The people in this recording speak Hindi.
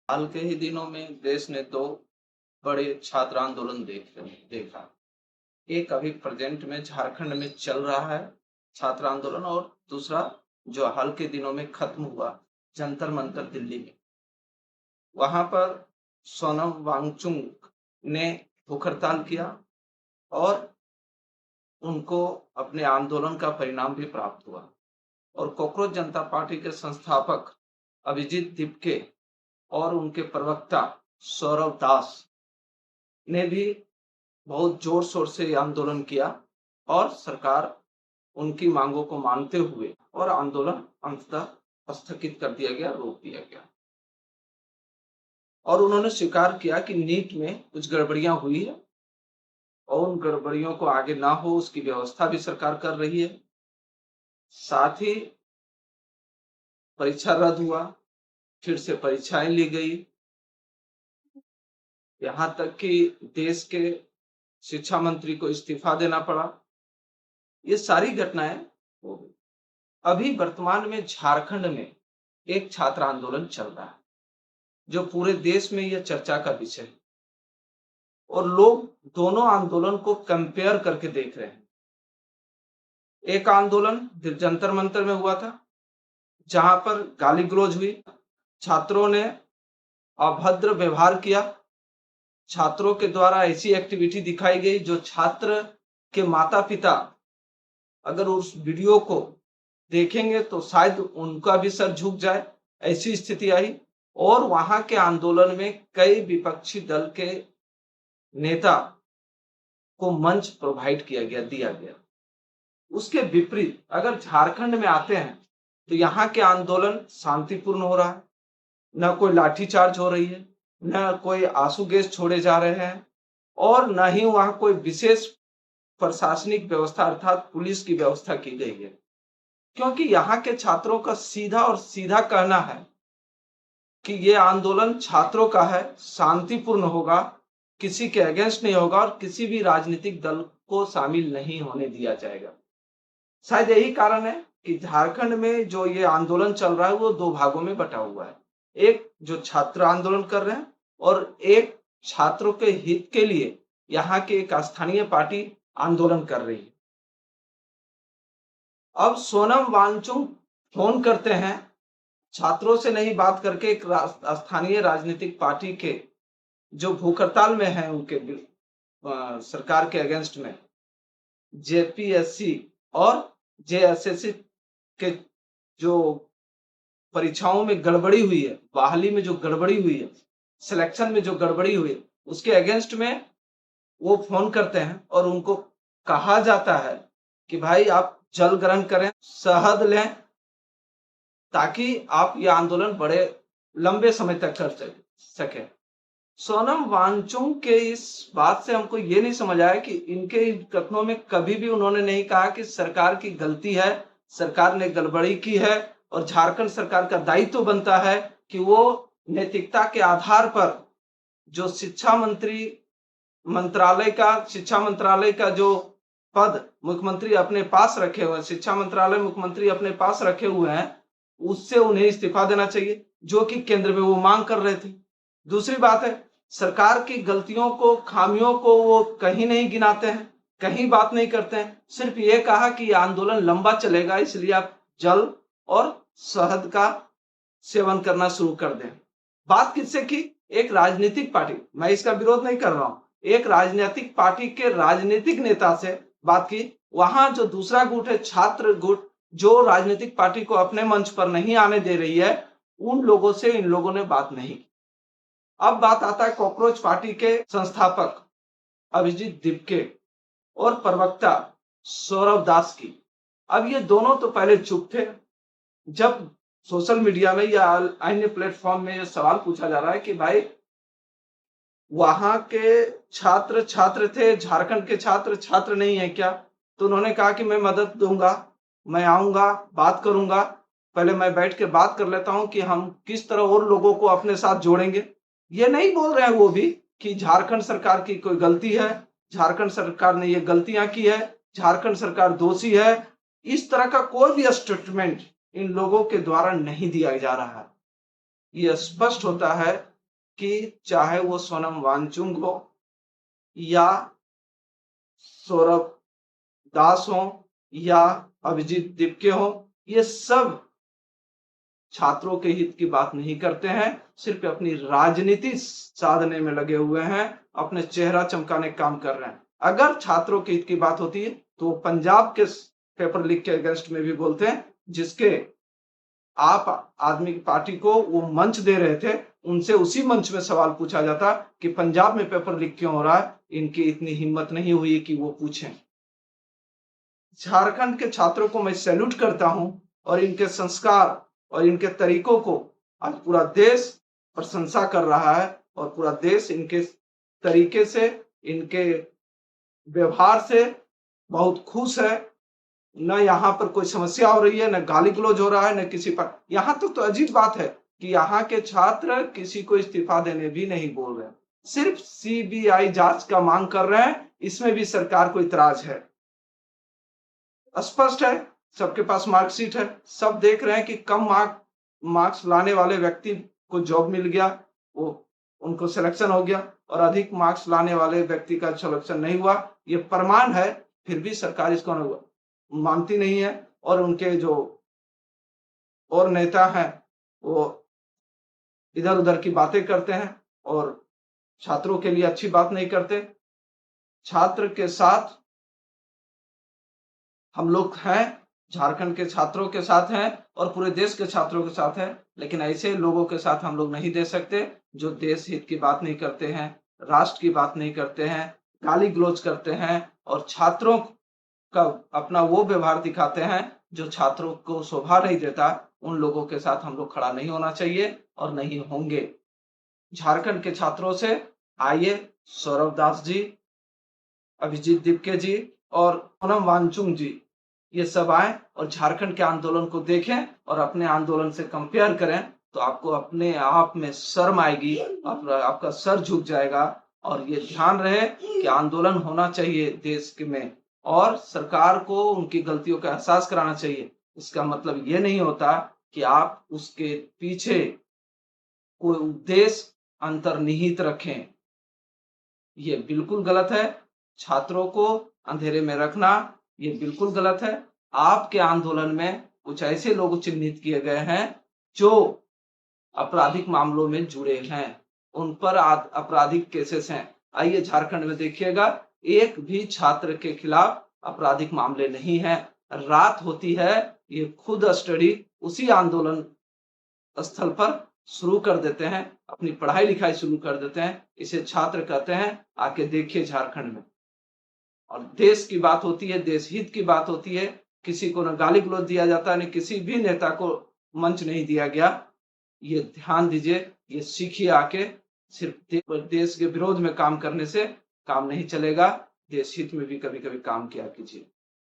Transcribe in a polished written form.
हाल के ही दिनों में देश ने दो बड़े छात्र आंदोलन देखा। एक अभी प्रेजेंट में झारखंड में चल रहा है छात्र आंदोलन, और दूसरा जो हाल के दिनों में खत्म हुआ जंतर मंतर दिल्ली में। वहां पर सोनम वांगचुक ने भूख हड़ताल किया और उनको अपने आंदोलन का परिणाम भी प्राप्त हुआ। और कॉकरोच जनता पार्टी के संस्थापक अभिजीत दीपके और उनके प्रवक्ता सौरव दास ने भी बहुत जोर शोर से आंदोलन किया और सरकार उनकी मांगों को मानते हुए और आंदोलन अंततः स्थगित कर दिया गया, रोक दिया गया। और उन्होंने स्वीकार किया कि नीट में कुछ गड़बड़ियां हुई है और उन गड़बड़ियों को आगे ना हो उसकी व्यवस्था भी सरकार कर रही है। साथ ही परीक्षा रद्द हुआ, फिर से परीक्षाएं ली गई, यहां तक कि देश के शिक्षा मंत्री को इस्तीफा देना पड़ा। ये सारी घटनाएं हो गई। अभी वर्तमान में झारखंड में एक छात्र आंदोलन चल रहा है जो पूरे देश में यह चर्चा का विषय है, और लोग दोनों आंदोलन को कंपेयर करके देख रहे हैं। एक आंदोलन जंतर मंतर में हुआ था जहां पर गाली गलौज हुई, छात्रों ने अभद्र व्यवहार किया, छात्रों के द्वारा ऐसी एक्टिविटी दिखाई गई जो छात्र के माता पिता अगर उस वीडियो को देखेंगे तो शायद उनका भी सर झुक जाए, ऐसी स्थिति आई। और वहां के आंदोलन में कई विपक्षी दल के नेता को मंच प्रोवाइड दिया गया। उसके विपरीत अगर झारखंड में आते हैं तो यहाँ के आंदोलन शांतिपूर्ण हो रहा है, न कोई लाठीचार्ज हो रही है, न कोई आंसू गैस छोड़े जा रहे हैं, और न ही वहां कोई विशेष प्रशासनिक व्यवस्था अर्थात पुलिस की व्यवस्था की गई है। क्योंकि यहाँ के छात्रों का सीधा और सीधा कहना है कि ये आंदोलन छात्रों का है, शांतिपूर्ण होगा, किसी के अगेंस्ट नहीं होगा और किसी भी राजनीतिक दल को शामिल नहीं होने दिया जाएगा। शायद यही कारण है कि झारखंड में जो ये आंदोलन चल रहा है वो दो भागों में बटा हुआ है। एक जो छात्र आंदोलन कर रहे हैं और एक छात्रों के हित के लिए यहाँ के एक स्थानीय पार्टी आंदोलन कर रही है। अब सोनम वांगचुक फोन करते हैं, छात्रों से नहीं बात करके एक स्थानीय राजनीतिक पार्टी के जो भूख हड़ताल में है उनके सरकार के अगेंस्ट में, जेपीएससी और जेएसएससी के जो परीक्षाओं में गड़बड़ी हुई है, बहाली में जो गड़बड़ी हुई है, सिलेक्शन में जो गड़बड़ी हुई है, उसके अगेंस्ट में वो फोन करते हैं और उनको कहा जाता है कि भाई आप जल ग्रहण करें, शहद लें, ताकि आप ये आंदोलन बड़े लंबे समय तक कर सके। सोनम वांगचुक के इस बात से हमको ये नहीं समझ आया कि इनके कथनों में कभी भी उन्होंने नहीं कहा कि सरकार की गलती है, सरकार ने गड़बड़ी की है और झारखंड सरकार का दायित्व बनता है कि वो नैतिकता के आधार पर जो शिक्षा मंत्रालय का जो पद मुख्यमंत्री अपने पास रखे हुए हैं, शिक्षा मंत्रालय मुख्यमंत्री अपने पास रखे हुए हैं, उससे उन्हें इस्तीफा देना चाहिए, जो कि केंद्र में वो मांग कर रहे थे। दूसरी बात है, सरकार की गलतियों को, खामियों को वो कहीं नहीं गिनाते हैं, कहीं बात नहीं करते हैं, सिर्फ ये कहा कि ये आंदोलन लंबा चलेगा इसलिए आप जल और शहद का सेवन करना शुरू कर दें। बात किससे की? एक राजनीतिक पार्टी, मैं इसका विरोध नहीं कर रहा हूं, एक राजनीतिक पार्टी के राजनीतिक नेता से बात की। वहां जो दूसरा गुट है, छात्र गुट, जो राजनीतिक पार्टी को अपने मंच पर नहीं आने दे रही है, उन लोगों से इन लोगों ने बात नहीं की। अब बात आता है कॉकरोच पार्टी के संस्थापक अभिजीत दीपके और प्रवक्ता सौरव दास की। अब ये दोनों तो पहले चुप थे। जब सोशल मीडिया में या अन्य प्लेटफॉर्म में ये सवाल पूछा जा रहा है कि भाई वहां के छात्र थे, झारखंड के छात्र नहीं है क्या? तो उन्होंने कहा कि मैं मदद दूंगा, मैं आऊंगा, बात करूंगा, पहले मैं बैठ के बात कर लेता हूं कि हम किस तरह और लोगों को अपने साथ जोड़ेंगे। ये नहीं बोल रहे हैं वो भी कि झारखंड सरकार की कोई गलती है, झारखंड सरकार ने ये गलतियां की है, झारखंड सरकार दोषी है। इस तरह का कोई भी स्टेटमेंट इन लोगों के द्वारा नहीं दिया जा रहा है। ये स्पष्ट होता है कि चाहे वो सोनम वांगचुक हो या सौरभ दास हो या अभिजीत दीपके हो, ये सब छात्रों के हित की बात नहीं करते हैं, सिर्फ अपनी राजनीति साधने में लगे हुए हैं, अपने चेहरा चमकाने का काम कर रहे हैं। अगर छात्रों के हित की बात होती है तो पंजाब के पेपर लीक के अगेंस्ट में भी बोलते हैं, जिसके आप आदमी की पार्टी को वो मंच दे रहे थे, उनसे उसी मंच में सवाल पूछा जाता कि पंजाब में पेपर लीक क्यों हो रहा है। इनकी इतनी हिम्मत नहीं हुई कि वो पूछें। झारखंड के छात्रों को मैं सैल्यूट करता हूं और इनके संस्कार और इनके तरीकों को आज पूरा देश प्रशंसा कर रहा है और पूरा देश इनके तरीके से, इनके व्यवहार से बहुत खुश है। न यहाँ पर कोई समस्या हो रही है, न गाली गलौज हो रहा है, न किसी पर। यहाँ तक तो अजीब बात है कि यहाँ के छात्र किसी को इस्तीफा देने भी नहीं बोल रहे, सिर्फ सीबीआई जांच का मांग कर रहे हैं। इसमें भी सरकार को इतराज है। स्पष्ट है, सबके पास मार्कशीट है, सब देख रहे हैं कि कम मार्क्स लाने वाले व्यक्ति को जॉब मिल गया, वो उनको सिलेक्शन हो गया, और अधिक मार्क्स लाने वाले व्यक्ति का सिलेक्शन नहीं हुआ। ये प्रमाण है, फिर भी सरकार इसको मानती नहीं है। और उनके जो और नेता हैं वो इधर उधर की बातें करते हैं और छात्रों के लिए अच्छी बात नहीं करते। छात्र के साथ हम लोग हैं, झारखंड के छात्रों के साथ हैं और पूरे देश के छात्रों के साथ हैं, लेकिन ऐसे लोगों के साथ हम लोग नहीं दे सकते जो देश हित की बात नहीं करते हैं, राष्ट्र की बात नहीं करते हैं, गाली गलौज करते हैं और छात्रों का अपना वो व्यवहार दिखाते हैं जो छात्रों को शोभा नहीं देता। उन लोगों के साथ हम लोग खड़ा नहीं होना चाहिए और नहीं होंगे। झारखंड के छात्रों से आइए सौरभ दास जी, अभिजीत दीपके जी और सोनम वांगचुक जी, ये सब आए और झारखंड के आंदोलन को देखें और अपने आंदोलन से कंपेयर करें, तो आपको अपने आप में शर्म आएगी, आपका सर झुक जाएगा। और ये ध्यान रहे कि आंदोलन होना चाहिए देश में और सरकार को उनकी गलतियों का एहसास कराना चाहिए। इसका मतलब ये नहीं होता कि आप उसके पीछे कोई उद्देश्य अंतर्निहित रखें। ये बिल्कुल गलत है। छात्रों को अंधेरे में रखना ये बिल्कुल गलत है। आपके आंदोलन में कुछ ऐसे लोग चिन्हित किए गए हैं जो आपराधिक मामलों में जुड़े हैं, उन पर आपराधिक केसेस हैं। आइए झारखंड में देखिएगा, एक भी छात्र के खिलाफ आपराधिक मामले नहीं है। रात होती है, ये खुद स्टडी उसी आंदोलन स्थल पर शुरू कर देते हैं, अपनी पढ़ाई लिखाई शुरू कर देते हैं। इसे छात्र कहते हैं। आके देखिए झारखंड में। और देश की बात होती है, देश हित की बात होती है, किसी को न गाली गलौज दिया जाता, न किसी भी नेता को मंच नहीं दिया गया। ये ध्यान दीजिए, ये सीखिए आके। सिर्फ देश के विरोध में काम करने से काम नहीं चलेगा, देश हित में भी कभी कभी काम किया कीजिए।